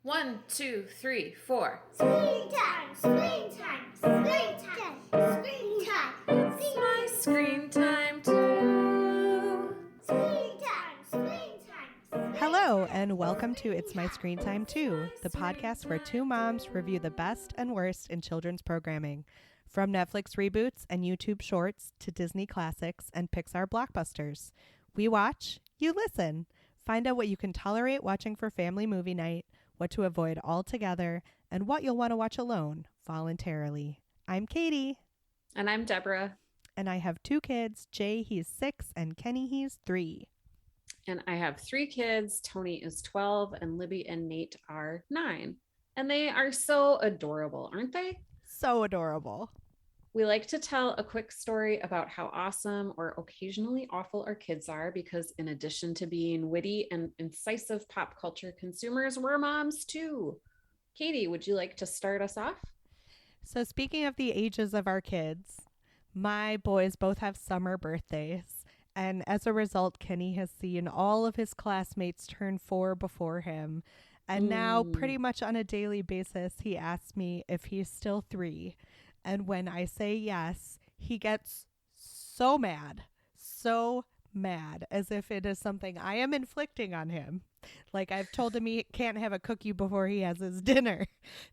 One, two, three, four. Screen time, screen time, screen time, screen time. It's my screen time too. Screen time, screen time. Hello, and welcome to It's My Screen Time Too, the podcast where two moms review the best and worst in children's programming. From Netflix reboots and YouTube shorts to Disney classics and Pixar blockbusters. We watch, you listen. Find out what you can tolerate watching for family movie night, what to avoid altogether, and what you'll want to watch alone, voluntarily. I'm Katie. And I'm Deborah. And I have two kids. Jay, he's 6, and Kenny, he's 3. And I have 3 kids. Tony is 12, and Libby and Nate are 9. And they are so adorable, aren't they? So adorable. We like to tell a quick story about how awesome or occasionally awful our kids are because in addition to being witty and incisive pop culture consumers, we're moms too. Katie, would you like to start us off? So speaking of the ages of our kids, my boys both have summer birthdays. And as a result, Kenny has seen all of his classmates turn 4 before him. And now pretty much on a daily basis, he asks me if he's still 3. And when I say yes, he gets so mad, as if it is something I am inflicting on him. Like I've told him he can't have a cookie before he has his dinner.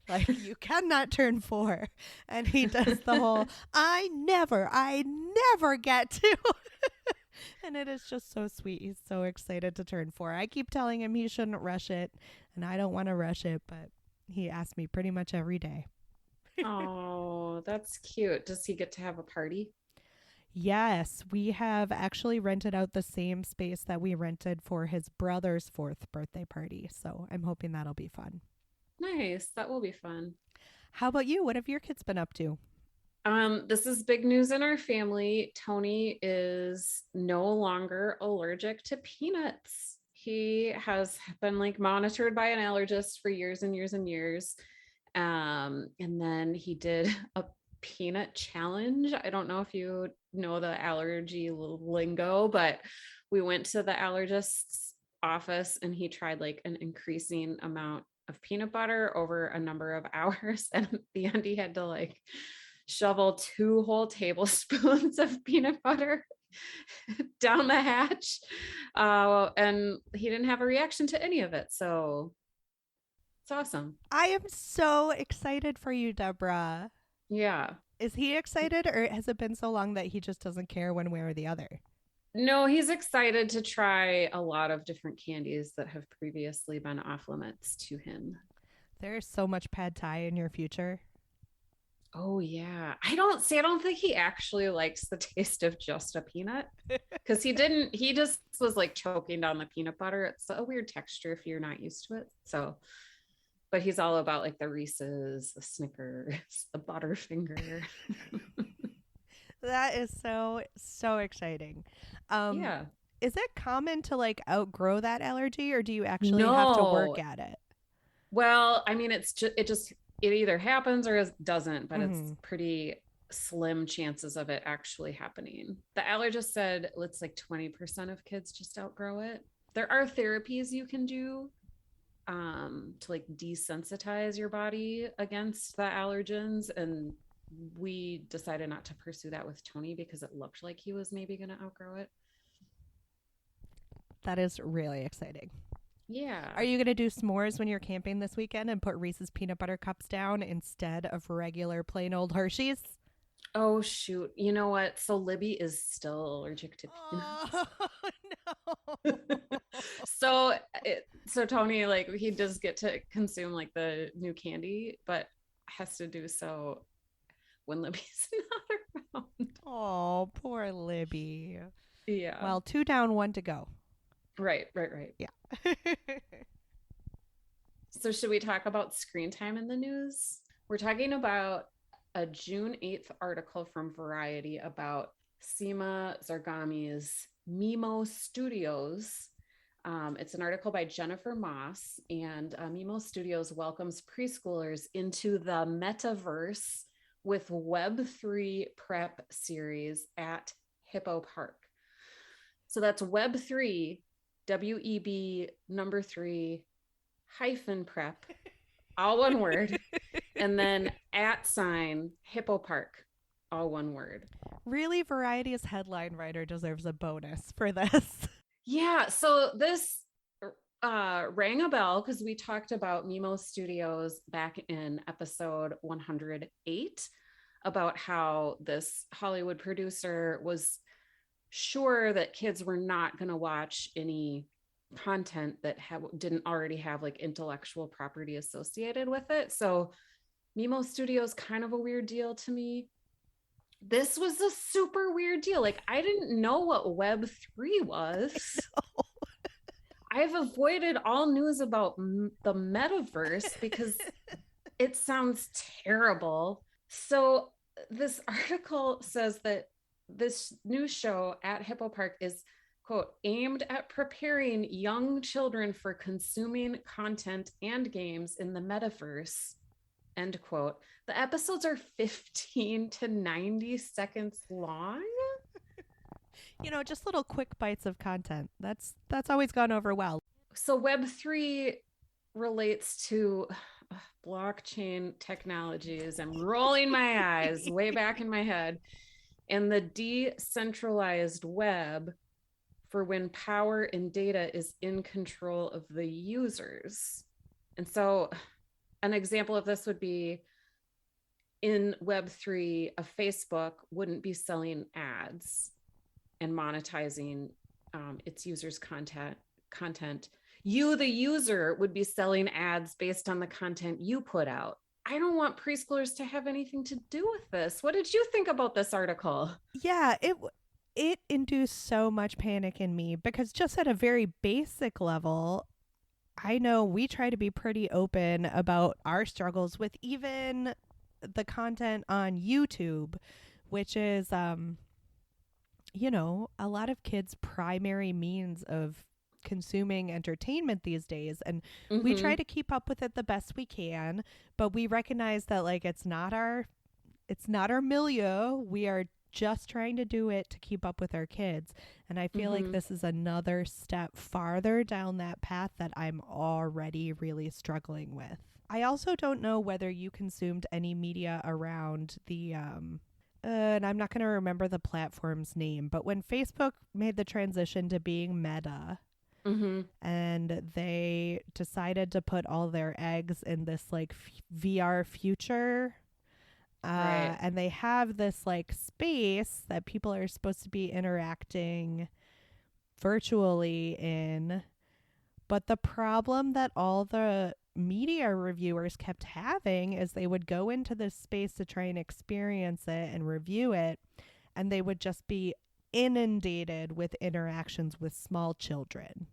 Like you cannot turn 4. And he does the whole, I never get to. And it is just so sweet. He's so excited to turn 4. I keep telling him he shouldn't rush it. And I don't want to rush it, but he asks me pretty much every day. Oh, that's cute. Does he get to have a party? Yes, we have actually rented out the same space that we rented for his brother's 4th birthday party. So I'm hoping that'll be fun. Nice. That will be fun. How about you? What have your kids been up to? This is big news in our family. Tony is no longer allergic to peanuts. He has been monitored by an allergist for years and years and years. And then he did a peanut challenge. I don't know if you know the allergy lingo, but we went to the allergist's office and he tried an increasing amount of peanut butter over a number of hours. And at the end, he had to shovel 2 whole tablespoons of peanut butter down the hatch. And he didn't have a reaction to any of it. So it's awesome. I am so excited for you, Deborah. Yeah. Is he excited or has it been so long that he just doesn't care one way or the other? No, he's excited to try a lot of different candies that have previously been off limits to him. There's so much pad thai in your future. Oh yeah. I don't think he actually likes the taste of just a peanut because he just was choking down the peanut butter. It's a weird texture if you're not used to it. So but he's all about the Reese's, the Snickers, the Butterfinger. That is so exciting. Yeah. Is it common to outgrow that allergy or do you actually have to work at it? Well, I mean, it either happens or it doesn't, but it's pretty slim chances of it actually happening. The allergist said it's 20% of kids just outgrow it. There are therapies you can do to desensitize your body against the allergens, and we decided not to pursue that with Tony because it looked like he was maybe going to outgrow it. That is really exciting. Yeah. Are you going to do s'mores when you're camping this weekend and put Reese's peanut butter cups down instead of regular plain old Hershey's? Oh shoot. You know what? So Libby is still allergic to peanuts. Oh no. So Tony, he does get to consume the new candy, but has to do so when Libby's not around. Oh, poor Libby. Yeah. Well, 2 down, 1 to go. Right. Yeah. So should we talk about screen time in the news? We're talking about a June 8th article from Variety about Seema Zarghami's Mimo Studios. It's an article by Jennifer Moss, and Mimo Studios welcomes preschoolers into the metaverse with Web3 prep series at Hippo Park. So that's Web3, WEB number 3 prep, all one word, and then @hippo park, all one word. Really, Variety's headline writer deserves a bonus for this. Yeah, so this rang a bell because we talked about Mimo Studios back in episode 108 about how this Hollywood producer was sure that kids were not going to watch any content that didn't already have like intellectual property associated with it. So Mimo Studios kind of a weird deal to me. This was a super weird deal. Like, I didn't know what Web3 was. I've avoided all news about the metaverse because it sounds terrible. So this article says that this new show @Hippo Park is, quote, aimed at preparing young children for consuming content and games in the metaverse, end quote. The episodes are 15 to 90 seconds long. You know, just little quick bites of content. That's always gone over well. So Web3 relates to blockchain technologies. I'm rolling my eyes way back in my head. And the decentralized web for when power and data is in control of the users. And so an example of this would be in Web3, a Facebook wouldn't be selling ads and monetizing its users' content. You, the user, would be selling ads based on the content you put out. I don't want preschoolers to have anything to do with this. What did you think about this article? Yeah, it induced so much panic in me because just at a very basic level, I know we try to be pretty open about our struggles with even the content on YouTube, which is, you know, a lot of kids' primary means of consuming entertainment these days. And we try to keep up with it the best we can, but we recognize that like it's not our milieu. We are just trying to do it to keep up with our kids. And I feel like this is another step farther down that path that I'm already really struggling with. I also don't know whether you consumed any media around the, and I'm not going to remember the platform's name, but when Facebook made the transition to being Meta, and they decided to put all their eggs in this like VR future, right. And they have this like space that people are supposed to be interacting virtually in. But the problem that all the media reviewers kept having is they would go into this space to try and experience it and review it, and they would just be inundated with interactions with small children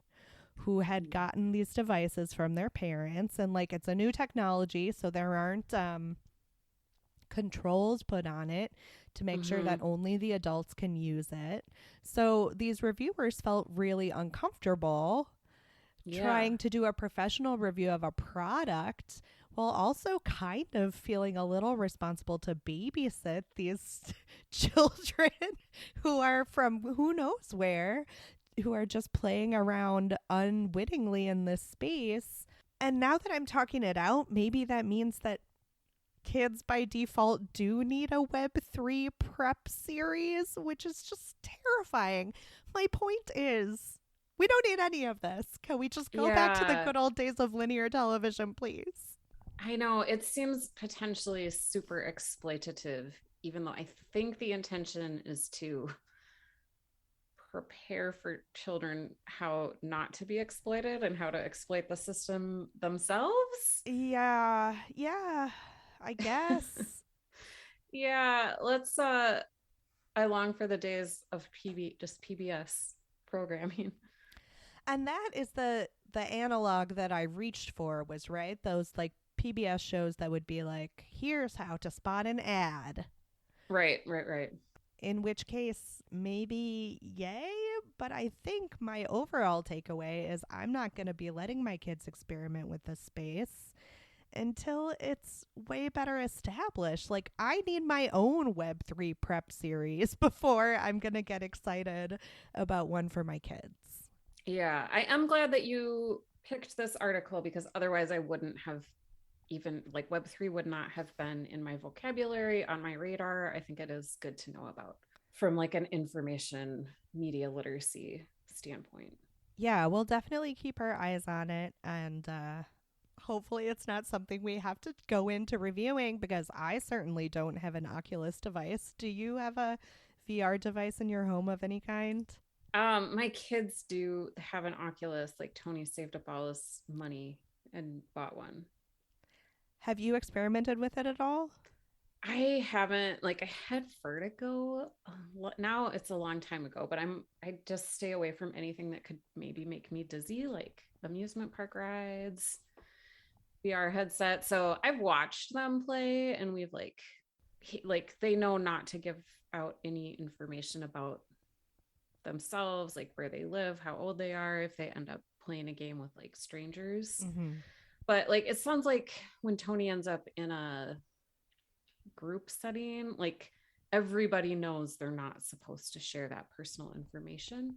who had gotten these devices from their parents. And like, it's a new technology, so there aren't controls put on it to make sure that only the adults can use it. So these reviewers felt really uncomfortable trying to do a professional review of a product while also kind of feeling a little responsible to babysit these children who are from who knows where, who are just playing around unwittingly in this space. And now that I'm talking it out, maybe that means that kids by default do need a Web3 prep series, which is just terrifying. My point is, we don't need any of this. Can we just go back to the good old days of linear television, please? I know, it seems potentially super exploitative, even though I think the intention is to prepare for children how not to be exploited and how to exploit the system themselves. Yeah, I guess. Yeah, let's I long for the days of PBS programming. And that is the analog that I reached for was, right, those like PBS shows that would be like, here's how to spot an ad. Right. In which case, maybe yay, but I think my overall takeaway is I'm not going to be letting my kids experiment with this space until it's way better established. Like, I need my own Web3 prep series before I'm going to get excited about one for my kids. Yeah, I am glad that you picked this article because otherwise I wouldn't have even like Web3 would not have been in my vocabulary, on my radar. I think it is good to know about from like an information media literacy standpoint. Yeah, we'll definitely keep our eyes on it, and hopefully it's not something we have to go into reviewing, because I certainly don't have an Oculus device. Do you have a VR device in your home of any kind? My kids do have an Oculus. Like Tony saved up all his money and bought one. Have you experimented with it at all? I haven't, like I had vertigo. Now it's a long time ago, but I just stay away from anything that could maybe make me dizzy, like amusement park rides, VR headset. So I've watched them play, and we've like they know not to give out any information about themselves, like where they live, how old they are, if they end up playing a game with like strangers. Mm-hmm. But like it sounds like when Tony ends up in a group setting, like everybody knows they're not supposed to share that personal information.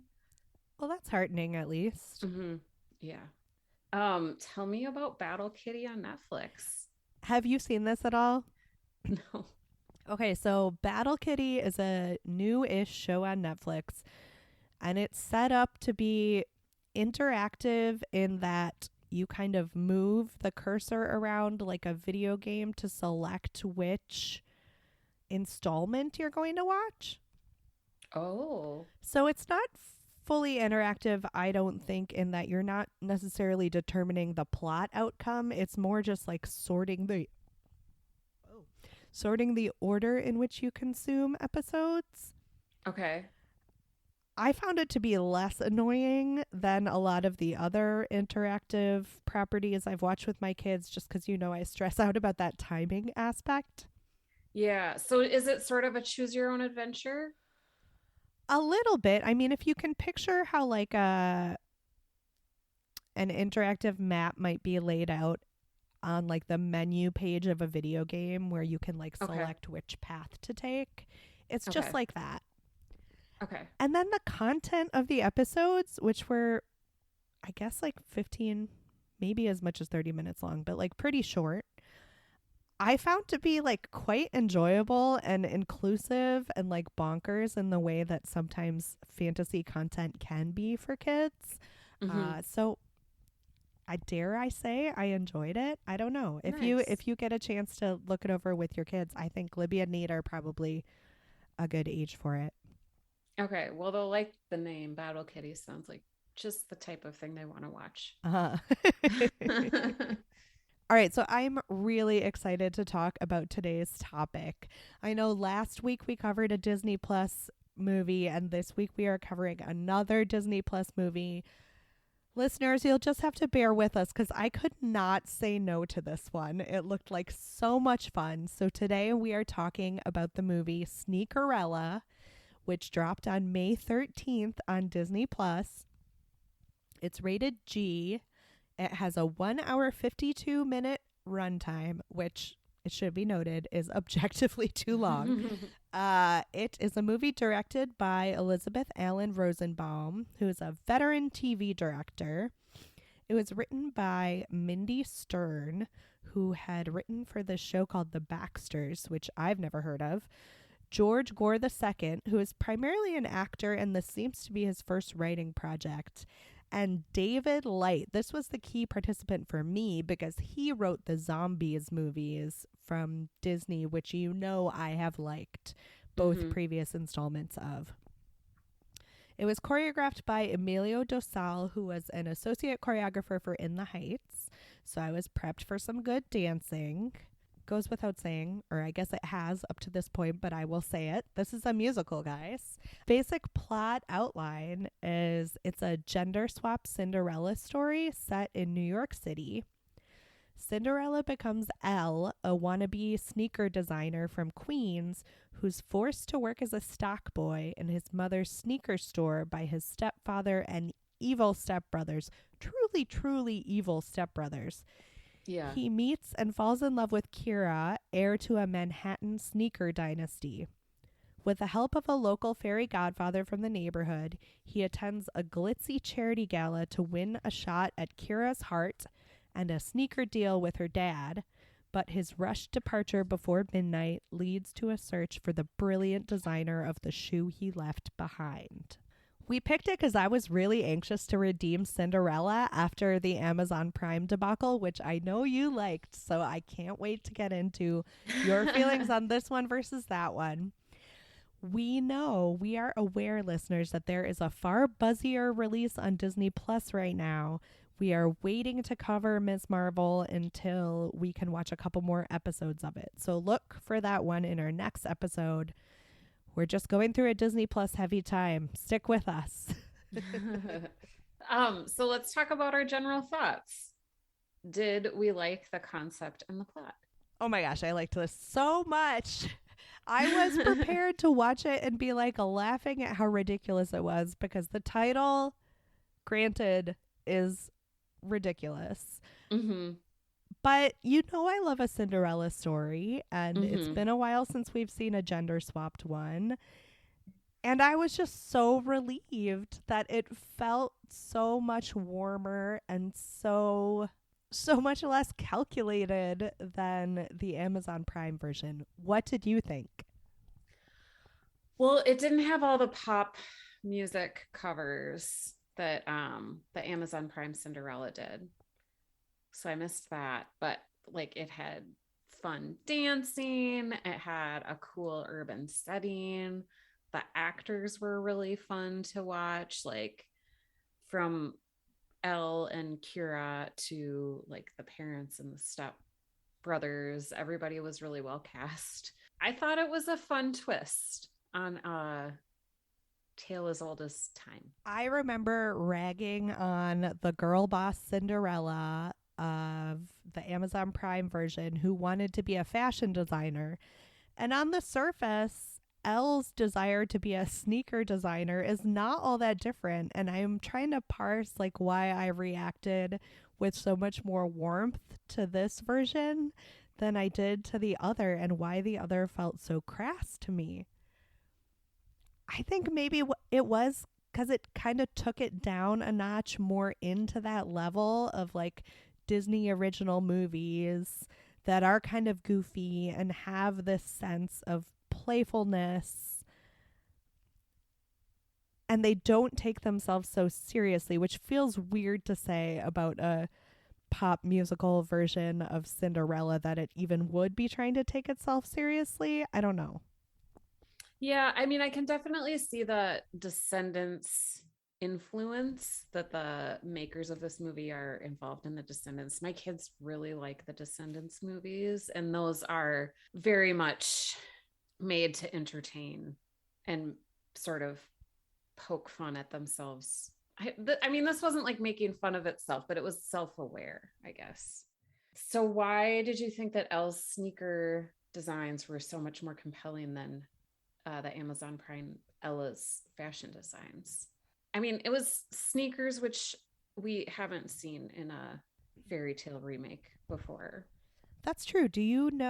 Well, that's heartening, at least. Mm-hmm. Yeah. Tell me about Battle Kitty on Netflix. Have you seen this at all? No. Okay, so Battle Kitty is a new-ish show on Netflix, and it's set up to be interactive in that you kind of move the cursor around like a video game to select which installment you're going to watch. Oh. So it's not fully interactive, I don't think, in that you're not necessarily determining the plot outcome. It's more just like sorting the order in which you consume episodes. Okay. I found it to be less annoying than a lot of the other interactive properties I've watched with my kids, just because, I stress out about that timing aspect. Yeah. So is it sort of a choose your own adventure? A little bit. I mean, if you can picture how like an interactive map might be laid out on like the menu page of a video game where you can like select which path to take, it's just like that. Okay. And then the content of the episodes, which were, I guess, like 15, maybe as much as 30 minutes long, but like pretty short, I found to be like quite enjoyable and inclusive and like bonkers in the way that sometimes fantasy content can be for kids. Mm-hmm. So I say I enjoyed it. I don't know. If you get a chance to look it over with your kids, I think Libby and Nate are probably a good age for it. Okay. Well, they'll like the name Battle Kitty. Sounds like just the type of thing they want to watch. All right, so I'm really excited to talk about today's topic. I know last week we covered a Disney Plus movie, and this week we are covering another Disney Plus movie. Listeners, you'll just have to bear with us because I could not say no to this one. It looked like so much fun. So today we are talking about the movie Sneakerella, which dropped on May 13th on Disney Plus. It's rated G. It has a 1 hour 52 minute runtime, which it should be noted is objectively too long. It is a movie directed by Elizabeth Allen Rosenbaum, who is a veteran TV director. It was written by Mindy Stern, who had written for this show called The Baxters, which I've never heard of. George Gore II, who is primarily an actor, and this seems to be his first writing project. And David Light, this was the key participant for me because he wrote the Zombies movies from Disney, which I have liked both previous installments of. It was choreographed by Emilio Dosal, who was an associate choreographer for In the Heights. So I was prepped for some good dancing. Goes without saying, or I guess it has up to this point, but I will say it. This is a musical, guys. Basic plot outline is it's a gender swap Cinderella story set in New York City. Cinderella becomes Elle, a wannabe sneaker designer from Queens, who's forced to work as a stock boy in his mother's sneaker store by his stepfather and evil stepbrothers. Truly, truly evil stepbrothers. Yeah. He meets and falls in love with Kira, heir to a Manhattan sneaker dynasty. With the help of a local fairy godfather from the neighborhood, he attends a glitzy charity gala to win a shot at Kira's heart and a sneaker deal with her dad. But his rushed departure before midnight leads to a search for the brilliant designer of the shoe he left behind. We picked it because I was really anxious to redeem Cinderella after the Amazon Prime debacle, which I know you liked, so I can't wait to get into your feelings on this one versus that one. We are aware, listeners, that there is a far buzzier release on Disney Plus right now. We are waiting to cover Ms. Marvel until we can watch a couple more episodes of it. So look for that one in our next episode. We're just going through a Disney Plus heavy time. Stick with us. So let's talk about our general thoughts. Did we like the concept and the plot? Oh my gosh, I liked this so much. I was prepared to watch it and be like laughing at how ridiculous it was because the title, granted, is ridiculous. Mm-hmm. But I love a Cinderella story, and it's been a while since we've seen a gender swapped one. And I was just so relieved that it felt so much warmer and so much less calculated than the Amazon Prime version. What did you think? Well, it didn't have all the pop music covers that the Amazon Prime Cinderella did. So I missed that, but like it had fun dancing. It had a cool urban setting. The actors were really fun to watch, like from Elle and Kira to like the parents and the step brothers. Everybody was really well cast. I thought it was a fun twist on a tale as old as time. I remember ragging on the girl boss Cinderella of the Amazon Prime version who wanted to be a fashion designer. And on the surface, Elle's desire to be a sneaker designer is not all that different. And I'm trying to parse like why I reacted with so much more warmth to this version than I did to the other and why the other felt so crass to me. I think maybe it was because it kind of took it down a notch more into that level of like Disney original movies that are kind of goofy and have this sense of playfulness. And they don't take themselves so seriously, which feels weird to say about a pop musical version of Cinderella that it even would be trying to take itself seriously. I don't know. Yeah, I mean, I can definitely see the Descendants influence that the makers of this movie are involved in the Descendants. My kids really like the Descendants movies, and those are very much made to entertain and sort of poke fun at themselves. I mean, this wasn't like making fun of itself, but it was self-aware, I guess. So why did you think that Elle's sneaker designs were so much more compelling than the Amazon Prime Ella's fashion designs? I mean, it was sneakers, which we haven't seen in a fairy tale remake before. That's true.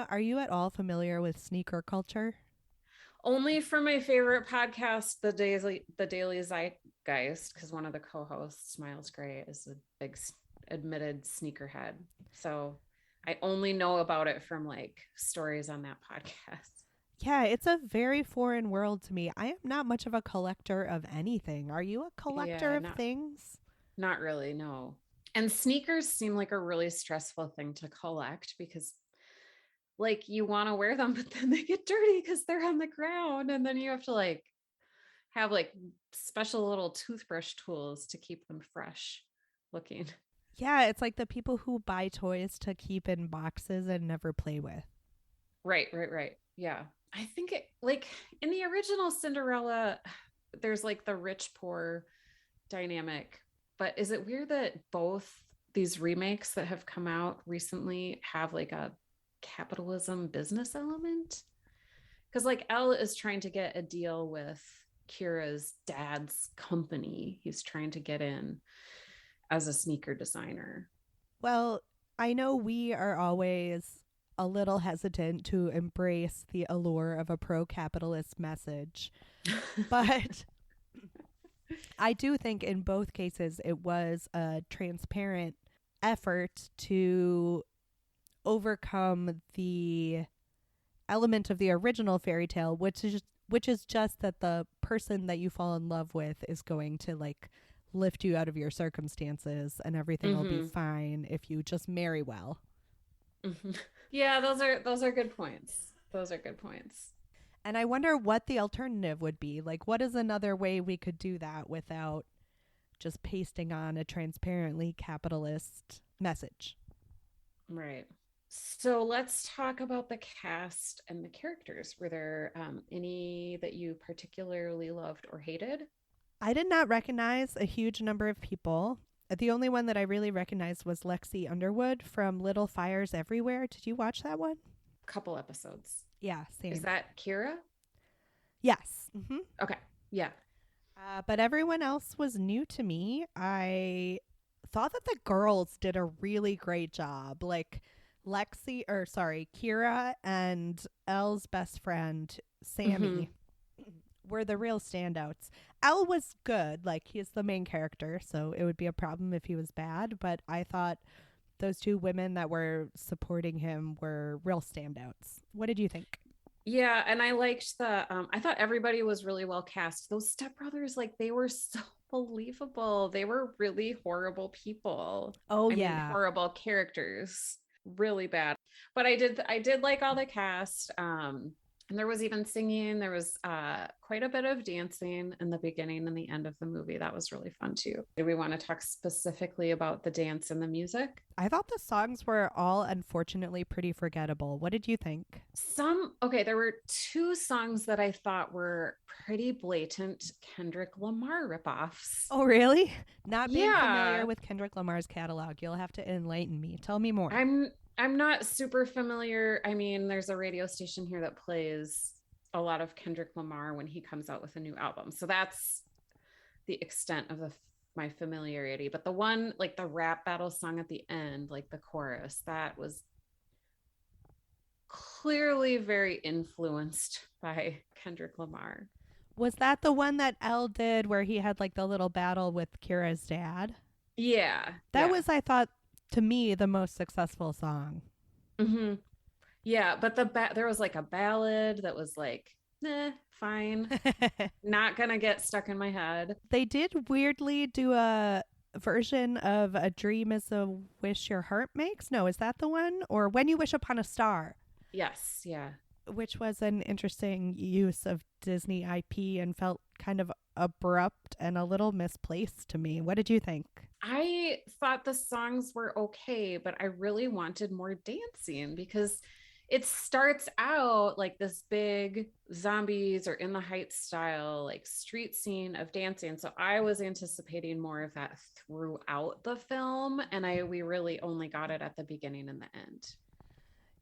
Are you at all familiar with sneaker culture? Only from my favorite podcast, the Daily Zeitgeist, because one of the co-hosts, Miles Gray, is a big admitted sneakerhead. So I only know about it from like stories on that podcast. Yeah, it's a very foreign world to me. I am not much of a collector of anything. Are you a collector of things? Not really, no. And sneakers seem like a really stressful thing to collect because like you want to wear them, but then they get dirty because they're on the ground. And then you have to like have like special little toothbrush tools to keep them fresh looking. Yeah, it's like the people who buy toys to keep in boxes and never play with. Right. Yeah. I think it like in the original Cinderella, there's like the rich poor dynamic, but is it weird that both these remakes that have come out recently have like a capitalism business element? Because like Elle is trying to get a deal with Kira's dad's company. He's trying to get in as a sneaker designer. Well, I know we are always a little hesitant to embrace the allure of a pro-capitalist message. But I do think in both cases it was a transparent effort to overcome the element of the original fairy tale, which is just that the person that you fall in love with is going to like lift you out of your circumstances and everything will be fine if you just marry well. Yeah, those are good points. Those are good points. And I wonder what the alternative would be. Like, what is another way we could do that without just pasting on a transparently capitalist message? Right. So let's talk about the cast and the characters. Were there any that you particularly loved or hated? I did not recognize a huge number of people. The only one that I really recognized was Lexi Underwood from Little Fires Everywhere. Did you watch that one? Couple episodes. Yeah, same. Is that Kira? Yes. Mm-hmm. Okay. Yeah. But everyone else was new to me. I thought that the girls did a really great job. Like Kira and Elle's best friend, Sammy, were the real standouts. Elle was good. Like, he's the main character, so it would be a problem if he was bad. But I thought those two women that were supporting him were real standouts. What did you think? Yeah, and I liked I thought everybody was really well cast. Those stepbrothers, like, they were so believable. They were really horrible people. Oh, I mean, yeah. horrible characters. Really bad. But I did like all the cast. And there was even singing. There was quite a bit of dancing in the beginning and the end of the movie. That was really fun too. Do we want to talk specifically about the dance and the music? I thought the songs were all unfortunately pretty forgettable. What did you think? There were two songs that I thought were pretty blatant Kendrick Lamar ripoffs. Oh, really? Not being familiar with Kendrick Lamar's catalog. You'll have to enlighten me. Tell me more. I'm not super familiar. I mean, there's a radio station here that plays a lot of Kendrick Lamar when he comes out with a new album. So that's the extent of my familiarity. But the one, like the rap battle song at the end, like the chorus, that was clearly very influenced by Kendrick Lamar. Was that the one that Elle did where he had like the little battle with Kira's dad? Yeah. That was, I thought, to me, the most successful song. Mm-hmm. Yeah, but there was like a ballad that was like, fine. Not gonna get stuck in my head. They did weirdly do a version of A Dream Is a Wish Your Heart Makes. No, is that the one? Or When You Wish Upon a Star. Yes, yeah. Which was an interesting use of Disney IP and felt kind of abrupt and a little misplaced to me. What did you think? I thought the songs were okay, but I really wanted more dancing because it starts out like this big zombies or in the heights style, like street scene of dancing. So I was anticipating more of that throughout the film. And we really only got it at the beginning and the end.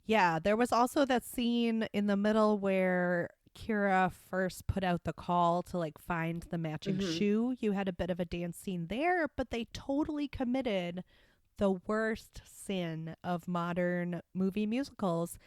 Yeah, there was also that scene in the middle where Kira first put out the call to like find the matching shoe. You had a bit of a dance scene there, but they totally committed the worst sin of modern movie musicals.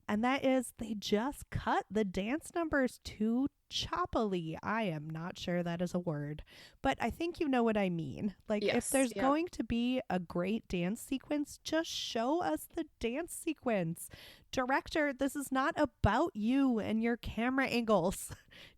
And that is they just cut the dance numbers too choppily. I am not sure that is a word, but I think you know what I mean. Like, yes, if there's going to be a great dance sequence, just show us the dance sequence. Director, this is not about you and your camera angles.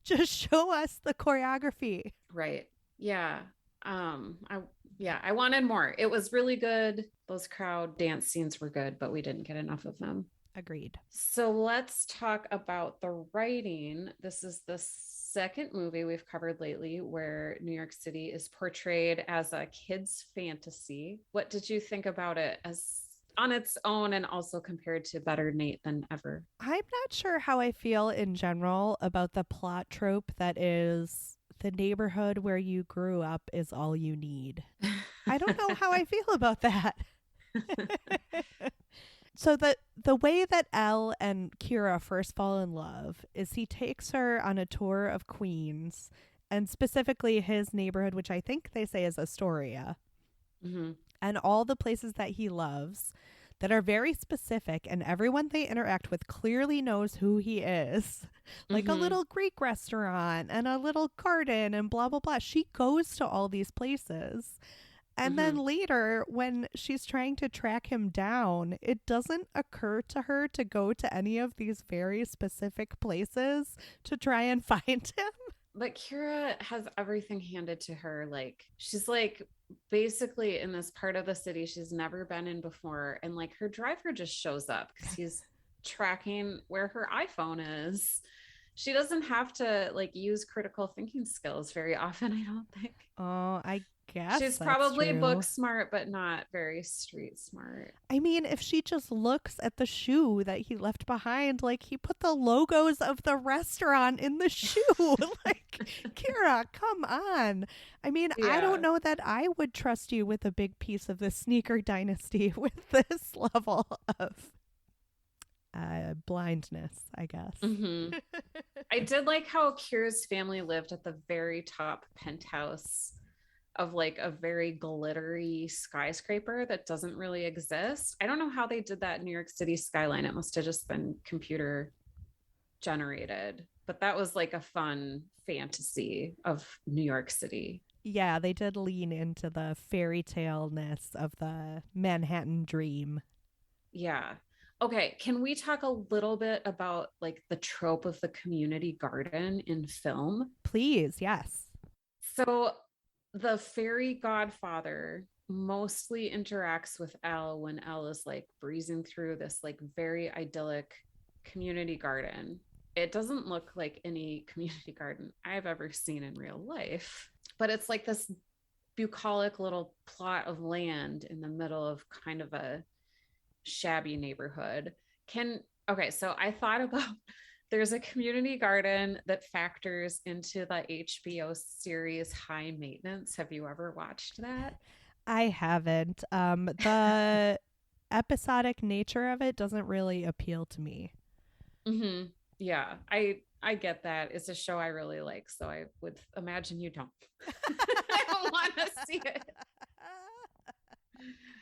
Just show us the choreography. Right. Yeah. I wanted more. It was really good. Those crowd dance scenes were good, but we didn't get enough of them. Agreed. So let's talk about the writing. This is the second movie we've covered lately where New York City is portrayed as a kid's fantasy. What did you think about it as on its own and also compared to Better Nate Than Ever? I'm not sure how I feel in general about the plot trope that is the neighborhood where you grew up is all you need. I don't know how I feel about that. So the way that Elle and Kira first fall in love is he takes her on a tour of Queens and specifically his neighborhood, which I think they say is Astoria. Mm-hmm. And all the places that he loves. that are very specific, and everyone they interact with clearly knows who he is. Like a little Greek restaurant and a little garden and blah, blah, blah. She goes to all these places. And then later, when she's trying to track him down, it doesn't occur to her to go to any of these very specific places to try and find him. But Kira has everything handed to her. Like, she's like basically in this part of the city she's never been in before. And like her driver just shows up because he's tracking where her iPhone is. She doesn't have to like use critical thinking skills very often, I don't think. Oh, I guess she's probably book smart, but not very street smart. I mean, if she just looks at the shoe that he left behind, like he put the logos of the restaurant in the shoe. Like, Kira, come on. I mean, I don't know that I would trust you with a big piece of the sneaker dynasty with this level of blindness, I guess. I did like how Kira's family lived at the very top penthouse of like a very glittery skyscraper that doesn't really exist. I don't know how they did that in New York City skyline. It must have just been computer generated, but that was like a fun fantasy of New York City. Yeah, they did lean into the fairy tale-ness of the Manhattan dream. Yeah. Okay, can we talk a little bit about like the trope of the community garden in film? Please, yes. So the fairy godfather mostly interacts with Elle when Elle is like breezing through this like very idyllic community garden. It doesn't look like any community garden I've ever seen in real life, but it's like this bucolic little plot of land in the middle of kind of a shabby neighborhood. So I thought about there's a community garden that factors into the HBO series High Maintenance. Have you ever watched that? I haven't. The episodic nature of it doesn't really appeal to me. Yeah, I get that. It's a show I really like, so I would imagine you don't. I don't want to see it.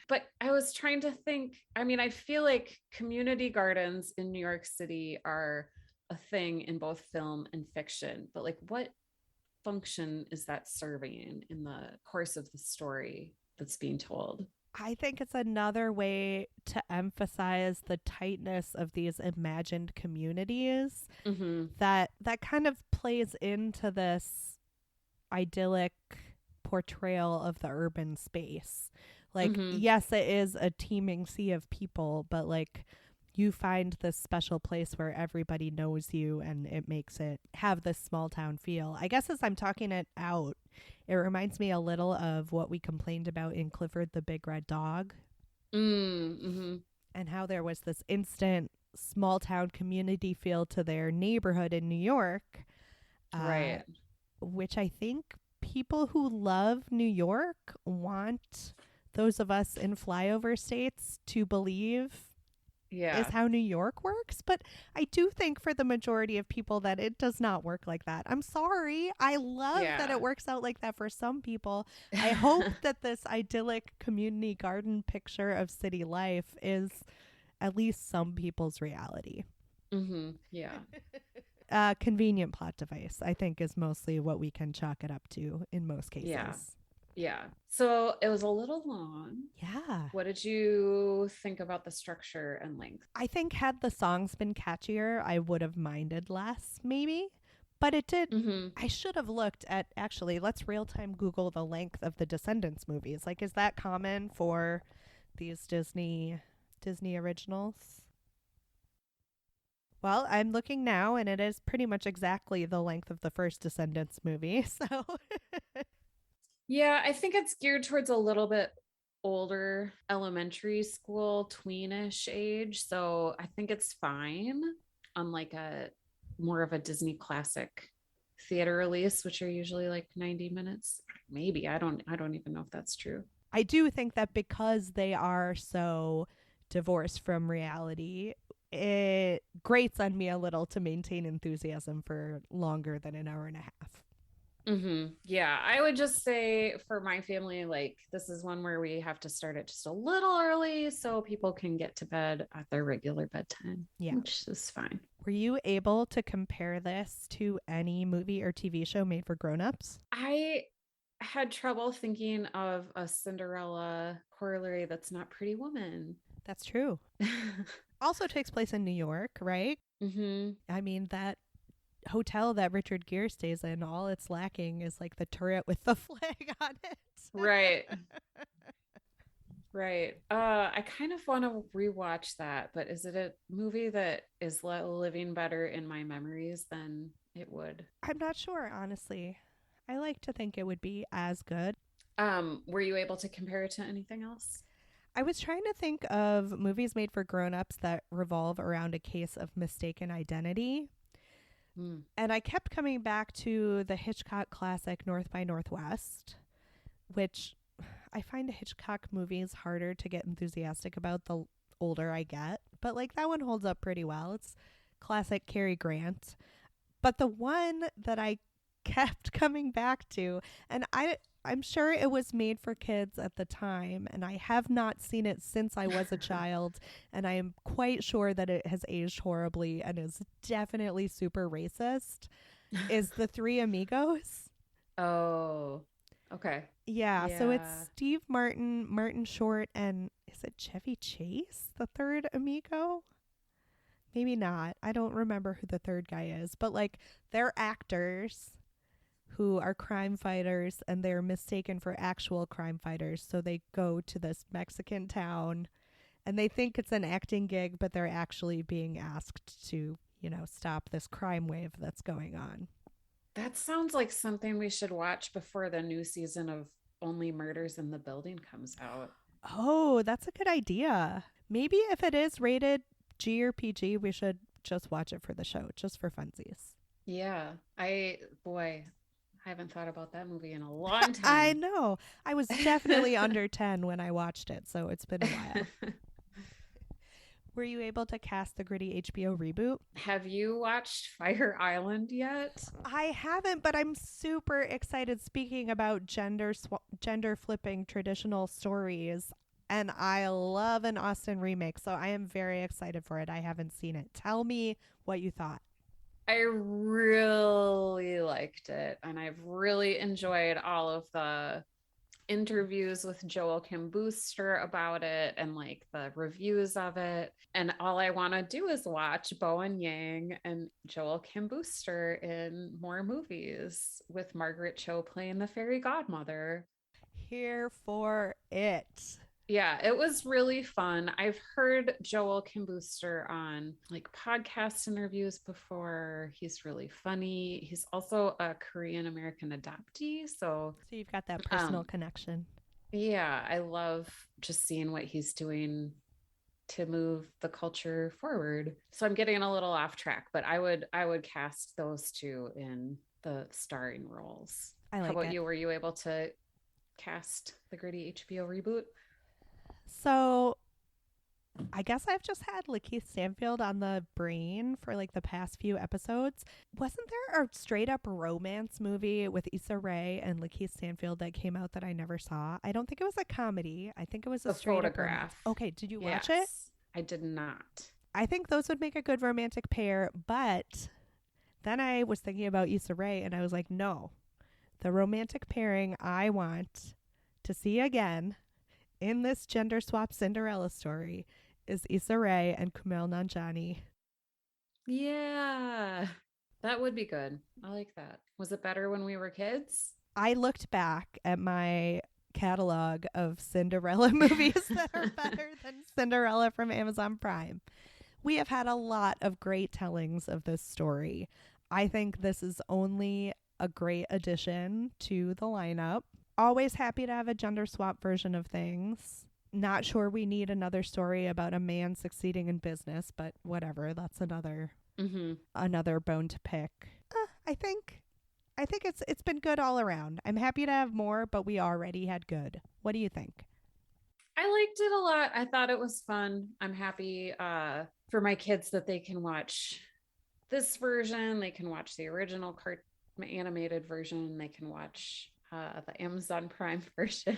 But I was trying to think, I mean, I feel like community gardens in New York City are a thing in both film and fiction, but like what function is that serving in the course of the story that's being told? I think it's another way to emphasize the tightness of these imagined communities that kind of plays into this idyllic portrayal of the urban space. Like, yes, it is a teeming sea of people, but like you find this special place where everybody knows you and it makes it have this small town feel. I guess as I'm talking it out, it reminds me a little of what we complained about in Clifford the Big Red Dog. And how there was this instant small town community feel to their neighborhood in New York. Right. Which I think people who love New York want those of us in flyover states to believe is how New York works. But I do think for the majority of people that it does not work like that. I'm sorry. I love that it works out like that for some people. I hope that this idyllic community garden picture of city life is at least some people's reality. Convenient plot device, I think, is mostly what we can chalk it up to in most cases. Yeah. So it was a little long. Yeah. What did you think about the structure and length? I think had the songs been catchier, I would have minded less, maybe. But it did. I should have looked at, actually, let's real-time Google the length of the Descendants movies. Like, is that common for these Disney originals? Well, I'm looking now, and it is pretty much exactly the length of the first Descendants movie. So... Yeah, I think it's geared towards a little bit older elementary school, tweenish age. So I think it's fine on like a more of a Disney classic theater release, which are usually like 90 minutes. Maybe. I don't even know if that's true. I do think that because they are so divorced from reality, it grates on me a little to maintain enthusiasm for longer than an hour and a half. Yeah, I would just say for my family, like this is one where we have to start it just a little early so people can get to bed at their regular bedtime, Yeah. which is fine. Were you able to compare this to any movie or TV show made for grown-ups? I had trouble thinking of a Cinderella corollary that's not Pretty Woman. That's true. Also takes place in New York, right? hmm I mean, that hotel that Richard Gere stays in, all it's lacking is like the turret with the flag on it. Right. Right. I kind of want to rewatch that, but is it a movie that is living better in my memories than it would? I'm not sure, honestly. I like to think it would be as good. Were you able to compare it to anything else? I was trying to think of movies made for grown-ups that revolve around a case of mistaken identity. Hmm. And I kept coming back to the Hitchcock classic North by Northwest, which I find Hitchcock movies harder to get enthusiastic about the older I get. But like that one holds up pretty well. It's classic Cary Grant. But the one that I kept coming back to, and I'm sure it was made for kids at the time, and I have not seen it since I was a child, and I am quite sure that it has aged horribly and is definitely super racist, is The Three Amigos. Oh, okay. Yeah, so it's Yeah. Steve Martin, Martin Short, and is it Chevy Chase, the third amigo? Maybe not. I don't remember who the third guy is, but like they're actors who are crime fighters and they're mistaken for actual crime fighters. So they go to this Mexican town and they think it's an acting gig, but they're actually being asked to, stop this crime wave that's going on. That sounds like something we should watch before the new season of Only Murders in the Building comes out. Oh, that's a good idea. Maybe if it is rated G or PG, we should just watch it for the show, just for funsies. Yeah. Boy, I haven't thought about that movie in a long I time. know. I was definitely under 10 when I watched it, so it's been a while. Were you able to cast the gritty HBO reboot? Have you watched Fire Island yet? I haven't, but I'm super excited. Speaking about gender flipping traditional stories, and I love an Austen remake, so I am very excited for it. I haven't seen it. Tell me what you thought. I really liked it, and I've really enjoyed all of the interviews with Joel Kim Booster about it and like the reviews of it. And all I want to do is watch Bowen Yang and Joel Kim Booster in more movies with Margaret Cho playing the fairy godmother. Here for it. Yeah, it was really fun. I've heard Joel Kim Booster on like podcast interviews before. He's really funny. He's also a Korean American adoptee. So you've got that personal Um, connection. yeah, I love just seeing what he's doing to move the culture forward. So I'm getting a little off track, but I would cast those two in the starring roles. I How like about it. you? Were you able to cast the gritty HBO reboot? So I guess I've just had Lakeith Stanfield on the brain for like the past few episodes. Wasn't there a straight up romance movie with Issa Rae and Lakeith Stanfield that came out that I never saw? I don't think it was a comedy. I think it was a The straight up romance. Photograph. Okay, did you watch it? Yes, I did not. I think those would make a good romantic pair, but then I was thinking about Issa Rae and I was like, no, the romantic pairing I want to see again in this gender swap Cinderella story is Issa Rae and Kumail Nanjiani. Yeah, that would be good. I like that. Was it better when we were kids? I looked back at my catalog of Cinderella movies that are better than Cinderella from Amazon Prime. We have had a lot of great tellings of this story. I think this is only a great addition to the lineup. Always happy to have a gender swap version of things. Not sure we need another story about a man succeeding in business, but whatever. That's hmm another bone to pick. I think it's been good all around. I'm happy to have more, but we already had good. What do you think? I liked it a lot. I thought it was fun. I'm happy for my kids that they can watch this version. They can watch the original animated version. They can watch the Amazon Prime version.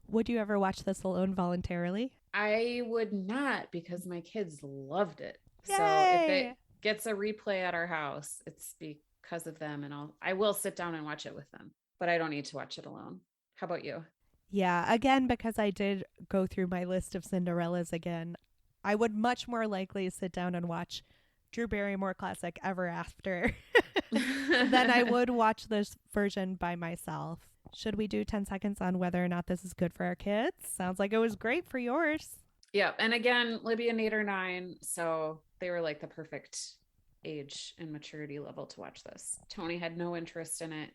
Would you ever watch this alone voluntarily? I would not, because my kids loved it. Yay! So if it gets a replay at our house, it's because of them, and I will sit down and watch it with them, but I don't need to watch it alone. How about you? Yeah, again, because I did go through my list of Cinderellas again, I would much more likely sit down and watch Drew Barrymore classic Ever After than I would watch this version by myself. Should we do 10 seconds on whether or not this is good for our kids? Sounds like it was great for yours. Yeah. And again, Libby and Nate are 9. So they were like the perfect age and maturity level to watch this. Tony had no interest in it.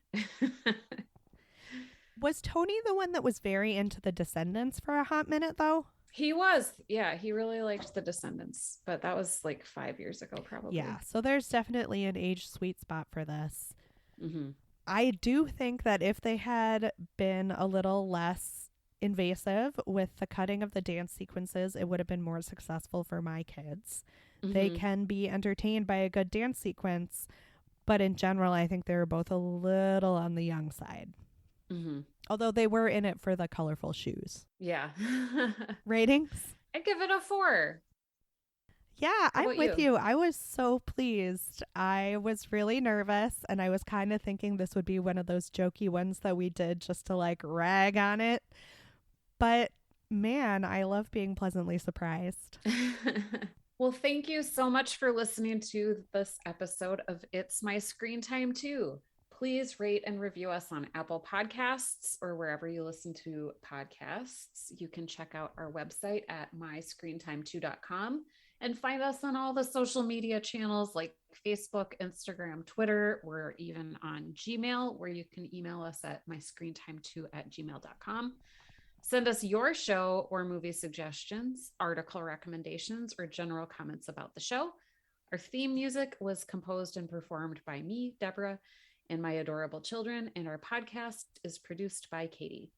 Was Tony the one that was very into the Descendants for a hot minute, though? He was. Yeah. He really liked the Descendants, but that was like 5 years ago, probably. Yeah. So there's definitely an age sweet spot for this. Mm-hmm. I do think that if they had been a little less invasive with the cutting of the dance sequences, it would have been more successful for my kids. Mm-hmm. They can be entertained by a good dance sequence, but in general, I think they were both a little on the young side. Mm-hmm. Although they were in it for the colorful shoes. Yeah. Ratings? I'd give it a 4. Yeah, I'm with you. I was so pleased. I was really nervous, and I was kind of thinking this would be one of those jokey ones that we did just to like rag on it. But man, I love being pleasantly surprised. Well, thank you so much for listening to this episode of It's My Screen Time Too. Please rate and review us on Apple Podcasts or wherever you listen to podcasts. You can check out our website at myscreentime2.com. and find us on all the social media channels like Facebook, Instagram, Twitter. We're even on Gmail, where you can email us at myscreentime2@gmail.com. Send us your show or movie suggestions, article recommendations, or general comments about the show. Our theme music was composed and performed by me, Deborah, and my adorable children, and our podcast is produced by Katie.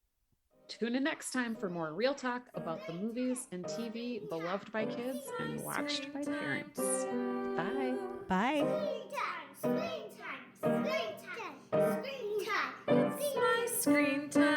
Tune in next time for more real talk about the movies and TV beloved by kids and watched by parents. Bye. Bye. Screen time, screen time, screen time, screen time. It's my screen time.